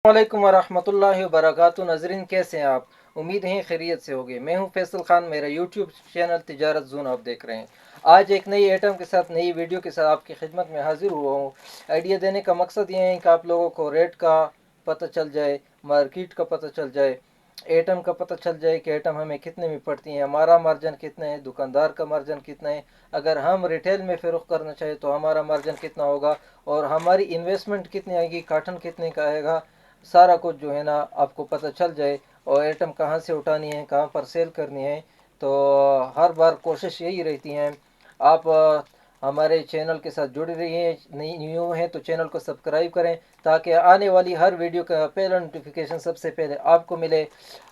वालेकुम वरहमतुल्लाहि वबरकातुहू। नाज़रीन, कैसे हैं आप? उम्मीद है खैरियत से होगी। मैं हूं फैसल खान, मेरा यूट्यूब चैनल तिजारत जोन आप देख रहे हैं। आज एक नई आइटम के साथ, नई वीडियो के साथ आपकी खिदमत में हाजिर हुआ हूं। आइडिया देने का मकसद ये है कि आप लोगों को रेट का पता चल जाए, मार्केट का पता चल जाए, आइटम का पता चल जाए कि आइटम हमें कितने में पड़ती हैं, हमारा मार्जिन कितना है, दुकानदार का मार्जिन कितना है, अगर हम रिटेल में फ़रोख्त करना चाहें तो हमारा मार्जिन कितना होगा, और हमारी इन्वेस्टमेंट कितनी आएगी, काटन कितने का आएगा, सारा कुछ जो है ना आपको पता चल जाए। और आइटम कहाँ से उठानी है, कहाँ पर सेल करनी है। तो हर बार कोशिश यही रहती है आप हमारे चैनल के साथ जुड़े रहिए। नई न्यू है तो चैनल को सब्सक्राइब करें ताकि आने वाली हर वीडियो का पहला नोटिफिकेशन सबसे पहले आपको मिले।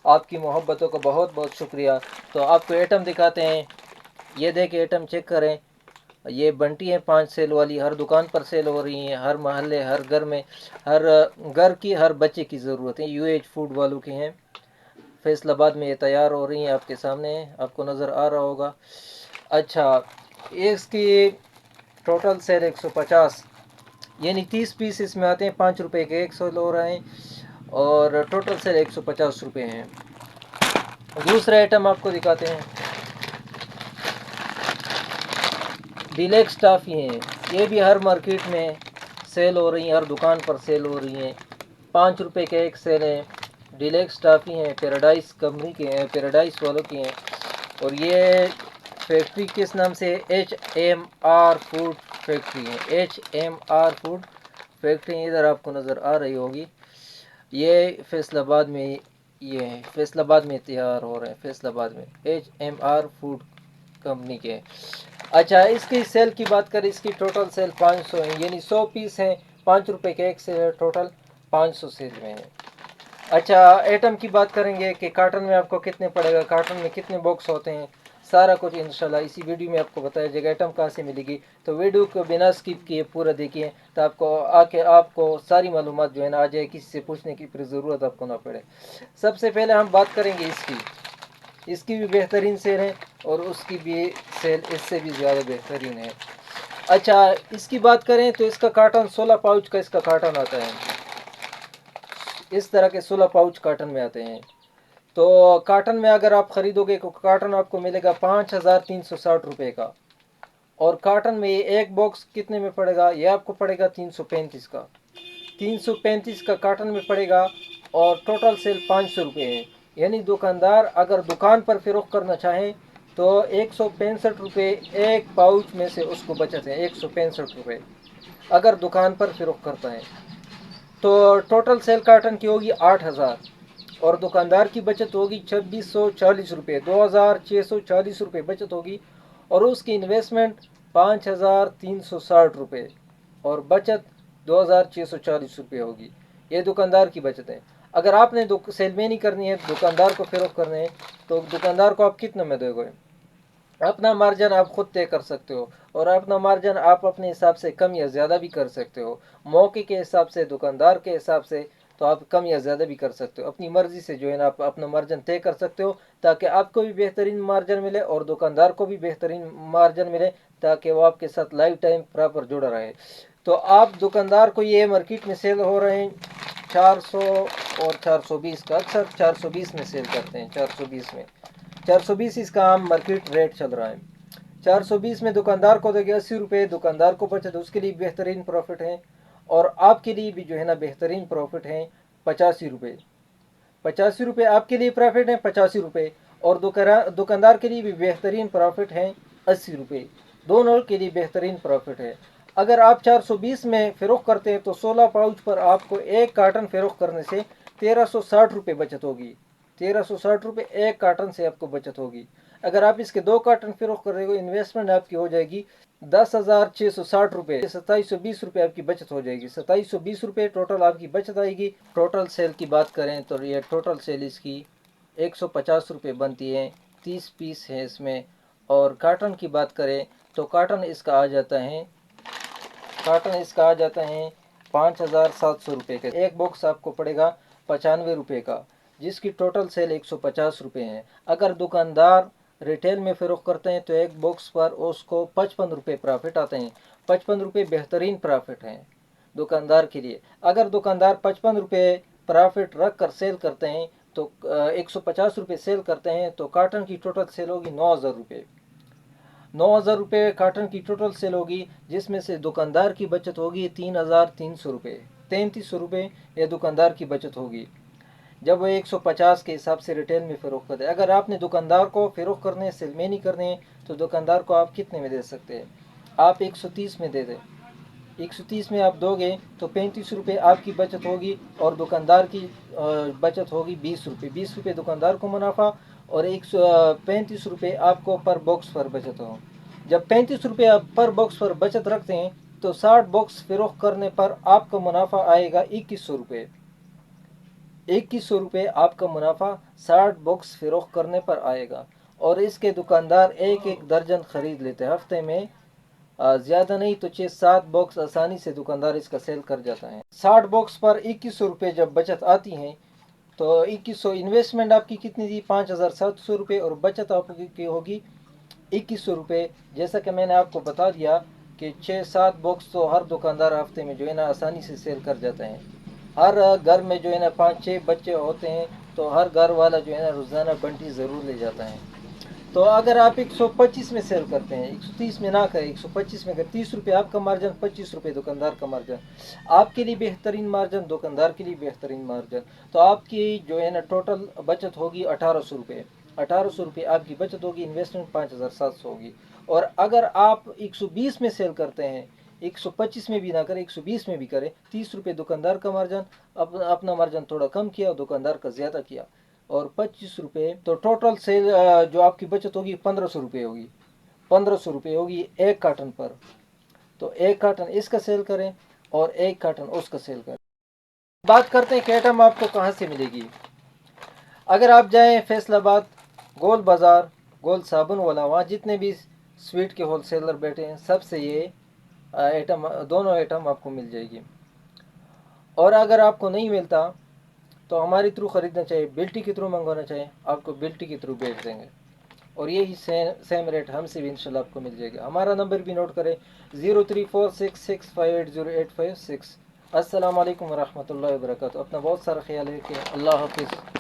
आपकी मोहब्बतों का बहुत बहुत शुक्रिया। तो आपको आइटम दिखाते हैं, ये देखें, आइटम चेक करें। ये बंटी है 5 सेल वाली, हर दुकान पर सेल हो रही हैं, हर मोहल्ले, हर घर में, हर घर की हर बच्चे की ज़रूरत है। यूएच फूड वालों की हैं। फैसलाबाद में ये तैयार हो रही हैं, आपके सामने आपको नज़र आ रहा होगा। अच्छा, इसकी टोटल सेल 150, यानी 30 पीस इसमें आते हैं। 5 रुपए के 100 हो रहे हैं और टोटल सेल 150 रुपये हैं। दूसरा आइटम आपको दिखाते हैं, डिलेक्स टॉफ़ी हैं। ये भी हर मार्केट में सेल हो रही हैं, हर दुकान पर सेल हो रही हैं। 5 रुपए के एक सेल है। डिलेक्स टॉफ़ी हैं, पैराडाइज कंपनी के हैं, पैराडाइज वालों की हैं। और ये फैक्ट्री किस नाम से? HMR फूड फैक्ट्री है। HMR फूड फैक्ट्री इधर आपको नज़र आ रही होगी। ये फैसलाबाद में, ये फैसलाबाद में तैयार हो रहे हैं, फैसलाबाद में HMR फूड कंपनी के। अच्छा, इसकी सेल की बात करें, इसकी टोटल सेल 500 है, यानी 100 पीस हैं। 5 रुपए के एक सेल, टोटल 500 सेल में है। अच्छा, आइटम की बात करेंगे कि कार्टन में आपको कितने पड़ेगा, कार्टन में कितने बॉक्स होते हैं, सारा कुछ इंशाल्लाह इसी वीडियो में आपको बताया जाएगा। आइटम कहाँ से मिलेगी, तो वीडियो को बिना स्किप किए पूरा देखिए, तो आपको सारी मालूमात जो है ना आ जाए, किसी से पूछने की फिर ज़रूरत आपको ना पड़े। सबसे पहले हम बात करेंगे इसकी भी बेहतरीन सेल है और उसकी भी सेल इससे भी ज़्यादा बेहतरीन है। अच्छा, इसकी बात करें तो इसका कार्टन 16 पाउच का इसका कार्टन आता है। इस तरह के 16 पाउच कार्टन में आते हैं। तो कार्टन में अगर आप ख़रीदोगे तो कार्टन आपको मिलेगा 5360 रुपये का। और कार्टन में ये एक बॉक्स कितने में पड़ेगा? ये आपको पड़ेगा 335 का। 335 का कार्टन में पड़ेगा और टोटल सेल 500 रुपये है। यानी दुकानदार अगर दुकान पर फ़रोख्त करना चाहें तो 165 रुपये एक पाउच में से उसको बचत है। 165 रुपये अगर दुकान पर फ़रोख्त करता है तो टोटल सेल कार्टन की होगी 8000 और दुकानदार की बचत होगी 2640 रुपये, 2640 रुपये बचत होगी। और उसकी इन्वेस्टमेंट 5360 रुपये और बचत 2640 रुपये होगी। ये दुकानदार की बचत है। अगर आपने सेल में नहीं करनी है, दुकानदार को फ़रोख्त करने हैं, तो दुकानदार को आप कितने में दोगे? अपना मार्जिन आप खुद तय कर सकते हो और अपना मार्जिन आप अपने हिसाब से कम या ज़्यादा भी कर सकते हो, मौके के हिसाब से, दुकानदार के हिसाब से। तो आप कम या ज़्यादा भी कर सकते हो, अपनी मर्ज़ी से जो है ना आप अपना मार्जिन तय कर सकते हो, ताकि आपको भी बेहतरीन मार्जिन मिले और दुकानदार को भी बेहतरीन मार्जिन मिले, ताकि वो आपके साथ लाइफ टाइम प्रॉपर जुड़ा रहे। तो आप दुकानदार को, ये मार्केट में सेल हो रहे हैं 400 और 420 का, अक्सर 420 में सेल करते हैं। 420 में, 420 इसका आम मार्केट रेट चल रहा है। 420 में दुकानदार को देंगे 80 रुपये, दुकानदार को बचत, उसके लिए बेहतरीन प्रॉफिट है। और आपके लिए भी जो है ना बेहतरीन प्रॉफिट है 85 रुपये। 85 रुपये आपके लिए प्रॉफिट है, 85 रुपये। और दुकानदार के लिए भी बेहतरीन प्रॉफिट है 80 रुपये। दोनों के लिए बेहतरीन प्रॉफिट है। अगर आप 420 में फ़रोख्त करते हैं तो 16 पाउच पर आपको एक कार्टन फ़रोख्त करने से 1360 रुपये बचत होगी। 1360 रुपये एक कार्टन से आपको बचत होगी। अगर आप इसके 2 कार्टन फ़रोख्त कर रहे हो, इन्वेस्टमेंट आपकी हो जाएगी 10,660 रुपये, 2720 रुपये आपकी बचत हो जाएगी। 2720 रुपये टोटल आपकी बचत आएगी। टोटल सेल की बात करें तो ये टोटल सेल इसकी 150 रुपये बनती है। 30 पीस है इसमें। और कार्टन की बात करें तो कार्टन इसका आ जाता है 5700 रुपये का। एक बॉक्स आपको पड़ेगा 95 रुपये का, जिसकी टोटल सेल 150 रुपये है। अगर दुकानदार रिटेल में फ़रोख्त करते हैं तो एक बॉक्स पर उसको 55 रुपये प्रॉफिट आते हैं। 55 रुपये बेहतरीन प्रॉफिट हैं दुकानदार के लिए। अगर दुकानदार 55 रुपये प्रॉफिट रख कर सेल करते हैं तो 150 रुपये सेल करते हैं तो काटन की टोटल सेल होगी 9,000 रुपये। 9,000 रुपये काटन की टोटल सेल होगी, जिसमें से दुकानदार की बचत होगी 3,300 रुपये, 3,300 रुपये ये दुकानदार की बचत होगी जब वो 150 के हिसाब से रिटेल में फ़रोख्त करते हैं। अगर आपने दुकानदार को फ़रोख्त करने सेल में नहीं करने हैं तो दुकानदार को आप कितने में दे सकते हैं? आप 130 में दे दें। 130 में आप दोगे तो 35 रुपये आपकी बचत होगी और दुकानदार की बचत होगी 20 रुपये। 20 रुपये दुकानदार को मुनाफा और 135 रुपये आपको पर बॉक्स पर बचत हो। जब 35 रुपये आप पर बॉक्स पर बचत रखते हैं तो 60 बॉक्स फ़रोख्त करने पर आपका मुनाफा आएगा 2100 रुपये। 2100 रुपये आपका मुनाफा 60 बॉक्स फ़रोख्त करने पर आएगा। और इसके दुकानदार एक एक दर्जन ख़रीद लेते हैं हफ्ते में, ज़्यादा नहीं तो 6-7 बॉक्स आसानी से दुकानदार इसका सेल कर जाता है। 60 बॉक्स पर 2100 रुपये जब बचत आती है तो 2100 इन्वेस्टमेंट आपकी कितनी थी? 5,700 रुपये और बचत आपकी होगी 2100 रुपये। जैसा कि मैंने आपको बता दिया कि 6-7 बॉक्स तो हर दुकानदार हफ्ते में जो है ना आसानी से सेल कर जाते हैं। हर घर में जो है ना 5-6 बच्चे होते हैं तो हर घर वाला जो है ना रोज़ाना बंटी ज़रूर ले जाता है। तो अगर आप 125 में सेल करते हैं, 130 में ना करें, 125 में अगर 30 रुपये आपका मार्जिन, 25 रुपये दुकानदार का मार्जिन, आपके लिए बेहतरीन मार्जिन, दुकानदार के लिए बेहतरीन मार्जिन, तो आपकी जो है ना टोटल बचत होगी 1,800 रुपये। 1,800 रुपये आपकी बचत होगी, इन्वेस्टमेंट 5,700 होगी। और अगर आप 120 में सेल करते हैं, 125 में भी ना करें, 120 में भी करें, 30 रुपये दुकानदार का मार्जिन, अपना मार्जिन थोड़ा कम किया, दुकानदार का ज़्यादा किया और 25 रुपये, तो टोटल सेल जो आपकी बचत होगी 1,500 रुपये होगी। 1,500 रुपये होगी एक कार्टन पर। तो एक कार्टन इसका सेल करें और एक कार्टन उसका सेल करें। बात करते हैं कि आइटम आपको कहाँ से मिलेगी। अगर आप जाएँ फैसलाबाद गोल बाज़ार, गोल साबुन वाला, वहाँ जितने भी स्वीट के होलसेलर बैठे हैं सबसे ये आइटम, दोनों आइटम आपको मिल जाएगी। और अगर आपको नहीं मिलता तो हमारे थ्रू ख़रीदना चाहिए, बिल्टी के थ्रू मंगवाना चाहिए, आपको बिल्टी के थ्रू भेज देंगे और यही सेम रेट हमसे भी इंशाल्लाह आपको मिल जाएगा। हमारा नंबर भी नोट करें 0346658085। अस्सलाम वालेकुम वरहमतुल्लाहि वबरकातुहू। अपना बहुत सारा ख्याल रखिए। अल्लाह हाफिज़।